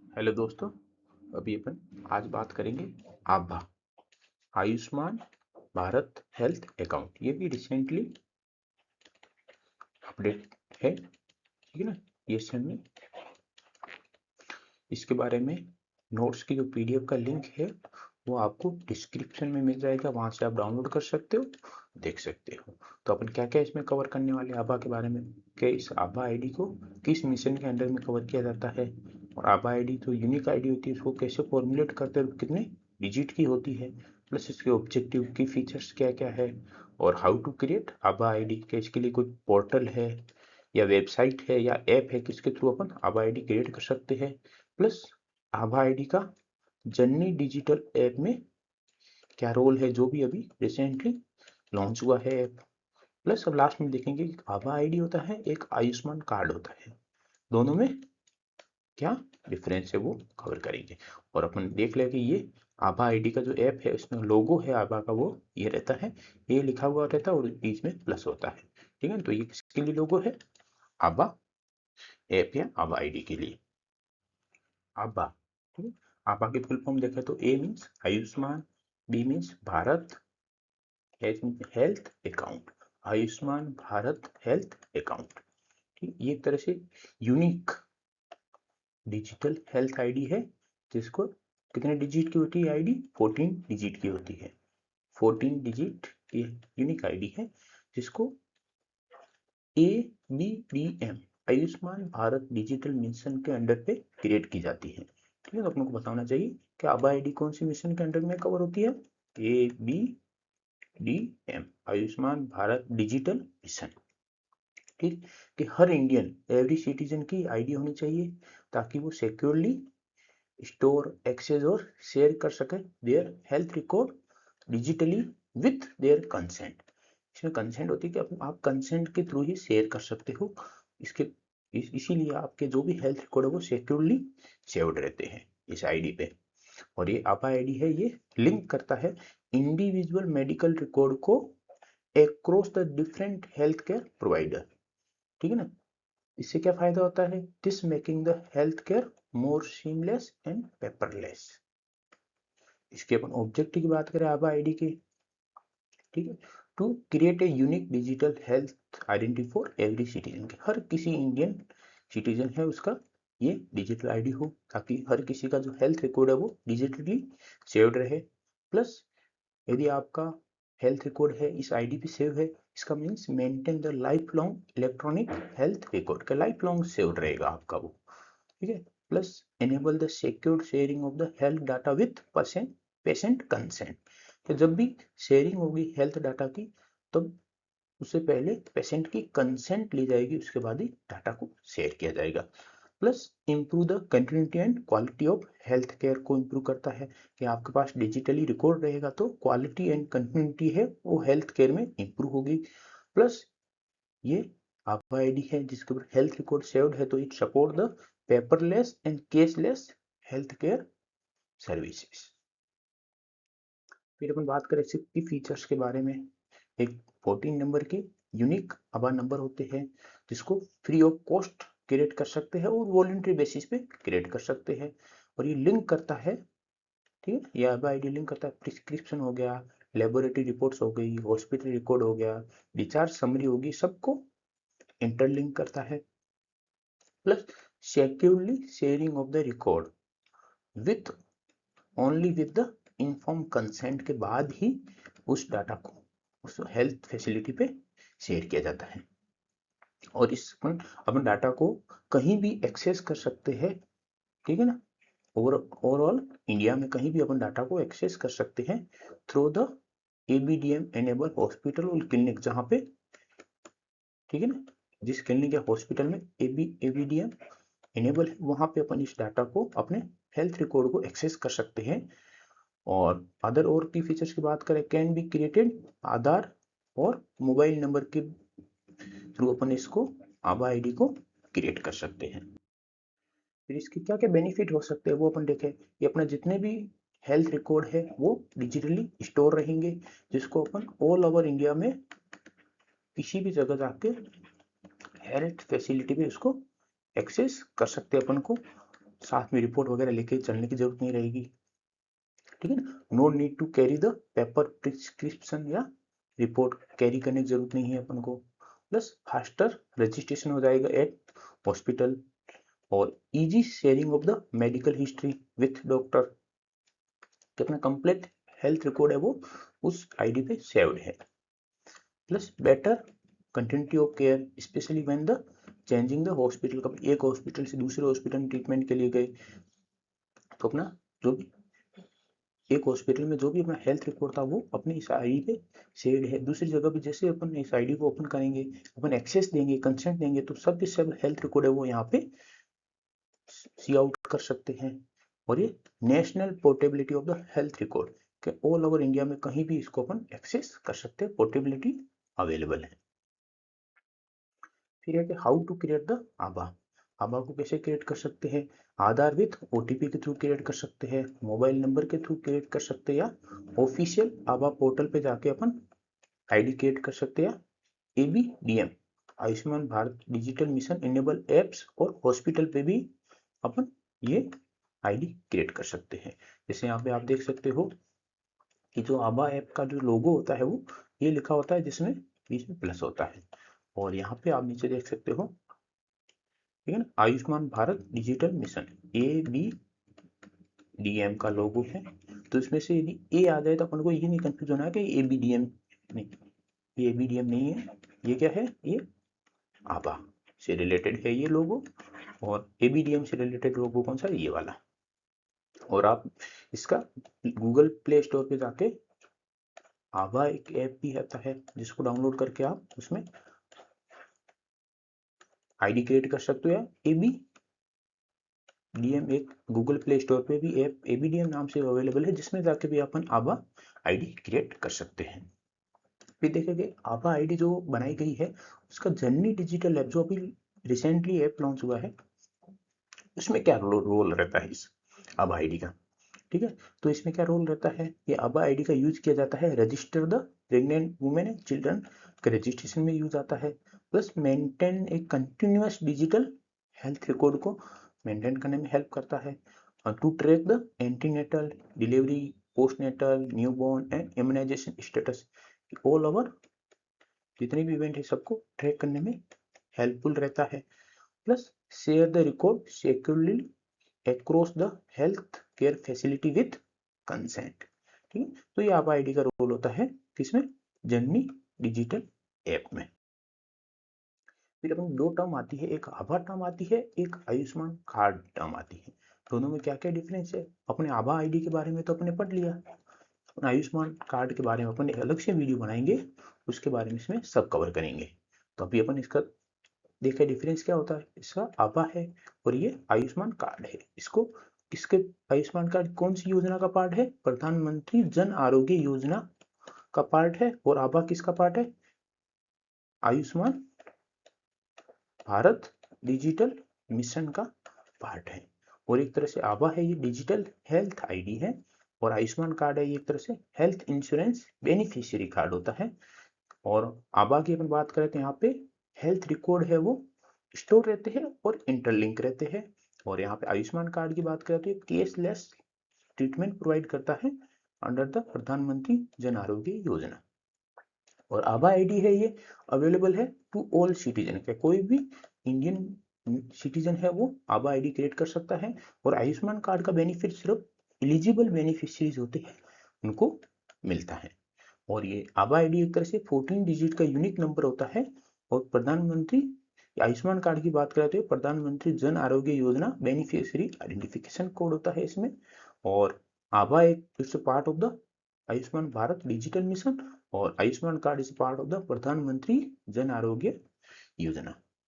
Hello दोस्तों, अभी अपन आज बात करेंगे आभा आयुष्मान भारत हेल्थ अकाउंट। ये भी रिसेंटली अपडेट है, ठीक है ना। ये में इसके बारे में नोट्स की जो पीडीएफ का लिंक है वो आपको डिस्क्रिप्शन में मिल जाएगा, वहां से आप डाउनलोड कर सकते हो, देख सकते हो। तो अपन क्या क्या इसमें कवर करने वाले आभा के बारे में, कि इस आभा आईडी को किस मिशन के अंडर में कवर किया जाता है, और आभा आईडी जो यूनिक आईडी होती है उसको कैसे फॉर्मुलेट करते हैं, कितने डिजिट की होती है, प्लस इसके ऑब्जेक्टिव की फीचर्स क्या क्या है, और हाउ टू क्रिएट आभा आईडी, के इसके लिए कोई पोर्टल है या वेबसाइट है या ऐप है किसके थ्रू अपन आभा आईडी क्रिएट कर सकते हैं, प्लस आभा आईडी का जर्नी डिजिटल ऐप में क्या रोल है जो भी अभी रिसेंटली लॉन्च हुआ है ऐप। प्लस अब लास्ट में देखेंगे कि आभा आईडी होता है एक आयुष्मान कार्ड होता है, दोनों में क्या डिफरेंस है वो कवर करेंगे। और अपन देख ले कि ये आभा आईडी का जो ऐप है उसमें लोगो है आभा का, वो ये रहता है, ये लिखा हुआ रहता है और बीच में प्लस होता है, ठीक है। तो ये किसके लिए लोगो है, आभा ऐप या आभा आईडी के लिए आभा, ठीक है। आभा की फुल फॉर्म देखें तो A means Ayushman, B means Bharat, health account, Ayushman Bharat health account, ठीक। ये एक तरह से यूनिक डिजिटल हेल्थ आईडी है, जिसको कितने डिजिट की होती है आईडी, 14 डिजिट की होती है। 14 डिजिट की यूनिक आईडी है, जिसको ABDM Ayushman Bharat digital mission के अंडर पे क्रिएट की जाती है, ठीक है। तो अपने को बताना चाहिए कि आभा आईडी कौन सी मिशन के अंडर में कवर होती है, ABDM Ayushman Bharat digital mission, ठीक। कि हर इंडियन एवरी सिटीजन की आईडी होनी चाहिए ताकि वो सिक्योरली स्टोर, एक्सेस और शेयर कर सके their health record digitally with their consent. इसमें कंसेंट होती है कि आप कंसेंट के थ्रू ही शेयर कर सकते हो इसके, इसीलिए आपके जो भी हेल्थ रिकॉर्ड है वो सिक्योरली सेव्ड रहते हैं इस आईडी पे। और ये आभा आईडी है, ये लिंक करता है इंडिविजुअल मेडिकल रिकॉर्ड को across the different health care provider, ठीक है ना। इससे क्या फायदा होता है, this making the health care more seamless and paperless. इसके अपन ऑब्जेक्टिव की बात करें आभा आईडी की, ठीक है, to create a unique digital health identity for every citizen, हर किसी इंडियन सिटीजन है उसका ये डिजिटल आईडी हो, ताकि हर किसी का जो हेल्थ रिकॉर्ड है वो डिजिटली सेव्ड रहे। प्लस यदि आपका हेल्थ रिकॉर्ड है इस आईडी पे सेव है, इसका means maintain the life long electronic health record, का लाइफ लॉन्ग सेव्ड रहेगा आपका वो, ठीक है। Plus enable the secure sharing of the health data with patient consent, तो जब भी शेयरिंग होगी हेल्थ डाटा की, तब उससे पहले पेशेंट की कंसेंट ली जाएगी, उसके बाद ही डाटा को शेयर किया जाएगा। Plus improve the continuity and quality of health care को इम्प्रूव करता है, कि आपके पास डिजिटली रिकॉर्ड रहेगा तो क्वालिटी एंड कंटिन्यूटी है वो हेल्थ केयर में इम्प्रूव होगी। प्लस ये आभा आईडी है जिसके ऊपर हेल्थ रिकॉर्ड सेव्ड है, तो it support the paperless and caseless health care services. फिर अपन बात करें इसकी फीचर्स के बारे में, एक 14 नंबर के यूनिक आभा नंबर होते हैं जिसको फ्री ऑफ कॉस्ट क्रिएट कर सकते हैं और वॉलंटरी बेसिस पे क्रिएट कर सकते हैं। और ये लिंक करता है, ठीक है, ये आभा आईडी लिंक करता है प्रिस्क्रिप्शन हो गया, लेबोरेटरी रिपोर्ट्स हो गई, हॉस्पिटल रिकॉर्ड हो गया, डिस्चार्ज समरी होगी, सबको इंटरलिंक करता है। Plus securely sharing of the record with only with the inform consent के बाद ही उस डाटा को उस हेल्थ फैसिलिटी पे शेयर किया जाता है। और इस अपन डाटा को कहीं भी एक्सेस कर सकते हैं, ठीक है ना। ओवरऑल इंडिया में कहीं भी अपन डाटा को एक्सेस कर सकते हैं through the ABDM enable hospital और क्लिनिक, जहाँ पे, ठीक है ना, जिस क्लिनिक या हॉस्पिटल में ABDM इनेबल है वहां पे अपन इस डाटा को अपने हेल्थ रिकॉर्ड को एक्सेस कर सकते हैं। और अदर और की फीचर्स की बात करें, कैन बी क्रिएटेड आधार और मोबाइल नंबर के थ्रू अपन इसको आभा आईडी को क्रिएट कर सकते हैं। फिर इसके क्या क्या बेनिफिट हो सकते हैं वो अपन देखें, ये अपना जितने भी हेल्थ रिकॉर्ड है वो डिजिटली स्टोर रहेंगे, जिसको अपन ऑल ओवर इंडिया में किसी भी जगह जाके हेल्थ फैसिलिटी में उसको एक्सेस कर सकते हैं अपन को। साथ में रिपोर्ट वगैरह लेके चलने की जरूरत नहीं रहेगी, ठीक है ना। No need to carry the paper prescription या रिपोर्ट कैरी करने की जरूरत नहीं है अपन को। प्लस फास्टर रजिस्ट्रेशन हो जाएगा एट हॉस्पिटल, और easy sharing of the medical history with doctor, कि अपना कंप्लीट हेल्थ रिकॉर्ड है वो उस आईडी पे सेव्ड है। Plus better continuity of care specially when the changing the hospital, कभी एक हॉस्पिटल से दूसरे हॉस्पिटल में ट्रीटमेंट के लिए गए तो अपना जो भी एक हॉस्पिटल में जो भी अपना हेल्थ रिकॉर्ड था वो अपने इस आईडी पे सेव्ड है। दूसरी जगह भी जैसे अपन इस आईडी को ओपन करेंगे, अपन एक्सेस देंगे, कंसेंट देंगे, तो सब के सब हेल्थ रिकॉर्ड है वो यहाँ पे सी आउट कर सकते हैं। और ये national portability of the health record के ऑल ओवर इंडिया में कहीं भी इसको अपन एक्सेस कर सकते हैं, पोर्टेबिलिटी अवेलेबल है। फिर है कि हाउ टू क्रिएट द आभा, आभा को कैसे क्रिएट कर सकते हैं। आधार विथ ओटीपी के थ्रू क्रिएट कर सकते हैं, मोबाइल नंबर के थ्रू क्रिएट कर सकते हैं, या ऑफिशियल आभा पोर्टल पे जाके अपन आईडी क्रिएट कर सकते हैं। ABDM Ayushman Bharat digital mission enable apps और हॉस्पिटल पे भी अपन ये आईडी क्रिएट कर सकते हैं। जैसे यहाँ पे आप देख सकते हो कि जो आभा ऐप का जो लोगो होता है वो ये लिखा होता है, जिसमें बीच में प्लस होता है, और यहाँ पे आप नीचे देख सकते हो, ठीक है ना, Ayushman Bharat digital mission ABDM का लोगो है। तो इसमें से यदि ए आ जाए तो अपन को ये नहीं कंफ्यूज होना है कि ABDM नहीं, ये ABDM नहीं है, ये क्या है, ये आभा से रिलेटेड है ये लोगो, और ABDM से रिलेटेड लोगो कौन सा है, ये वाला। और आप इसका गूगल प्ले स्टोर पे जाके आभा एक ऐप भी आता है जिसको डाउनलोड करके आप उसमें आईडी क्रिएट कर सकते हो, या ABDM एक गूगल प्ले स्टोर पे भी ऐप ABDM नाम से अवेलेबल है, जिसमें जाके भी अपन आभा आईडी क्रिएट कर सकते हैं। फिर देखेंगे आभा आईडी जो बनाई गई है उसका जर्नी डिजिटल ऐप जो अभी रिसेंटली ऐप लॉन्च हुआ है, उसमें क्या रोल रहता है इस आभा आईडी का, ठीक है। तो इसमें क्या रोल रहता है, ये आभा आईडी का यूज किया जाता है register the pregnant women and children के रजिस्ट्रेशन में यूज आता है। प्लस मेंटेन एक कंटिन्यूअस डिजिटल हेल्थ रिकॉर्ड को मेंटेन करने में हेल्प करता है। To track the antenatal delivery, postnatal, newborn and immunization status, all over जितने भी इवेंट है सबको ट्रैक करने में हेल्पफुल रहता है। Plus share the record securely across the health care facility with consent, ठीक है। तो ये आभा आईडी का रोल होता है किसमें, जर्नी डिजिटल ऐप में। फिर अपनी दो टर्म आती है, एक आभा टर्म आती है, एक आयुष्मान कार्ड टर्म आती है। दोनों में क्या क्या डिफरेंस है, अपने आभा आईडी के बारे में तो अपने पढ़ लिया, अपने आयुष्मान कार्ड के बारे में अपन अलग से वीडियो बनाएंगे, उसके बारे में इसमें सब कवर करेंगे। तो अभी अपन इसका देखिए डिफरेंस क्या होता है, इसका आभा है और ये आयुष्मान कार्ड है। इसको किसके, आयुष्मान कार्ड कौन सी योजना का पार्ट है, प्रधानमंत्री जन आरोग्य योजना का पार्ट है, और आभा किसका पार्ट है, आयुष्मान भारत डिजिटल मिशन का पार्ट है। और एक तरह से आभा है ये डिजिटल हेल्थ आईडी है, और आयुष्मान कार्ड है ये एक तरह से हेल्थ इंश्योरेंस बेनिफिशियरी कार्ड होता है। और आभा की अपन बात करें तो यहाँ पे हेल्थ रिकॉर्ड है वो स्टोर रहते हैं और इंटरलिंक रहते हैं। और यहाँ पे आयुष्मान कार्ड की बात करें तो ये केसलेस ट्रीटमेंट प्रोवाइड करता है अंडर द प्रधानमंत्री जन आरोग्य योजना। और आभा आईडी है ये अवेलेबल है टू ऑल सिटीजन, के कोई भी इंडियन सिटीजन है वो आभा आईडी क्रिएट कर सकता है। और आयुष्मान कार्ड का बेनिफिट सिर्फ एलिजिबल बेनिफिशियरीज होते हैं उनको मिलता है। और ये आभा आईडी एक तरह से 14 डिजिट का यूनिक नंबर होता है। और प्रधानमंत्री आयुष्मान कार्ड की बात करें तो प्रधानमंत्री Jan Arogya Yojana beneficiary identification code होता है इसमें। और आभा एक it's part of the Ayushman Bharat digital mission, और Ayushman card is part of the Pradhan Mantri Jan Arogya Yojana.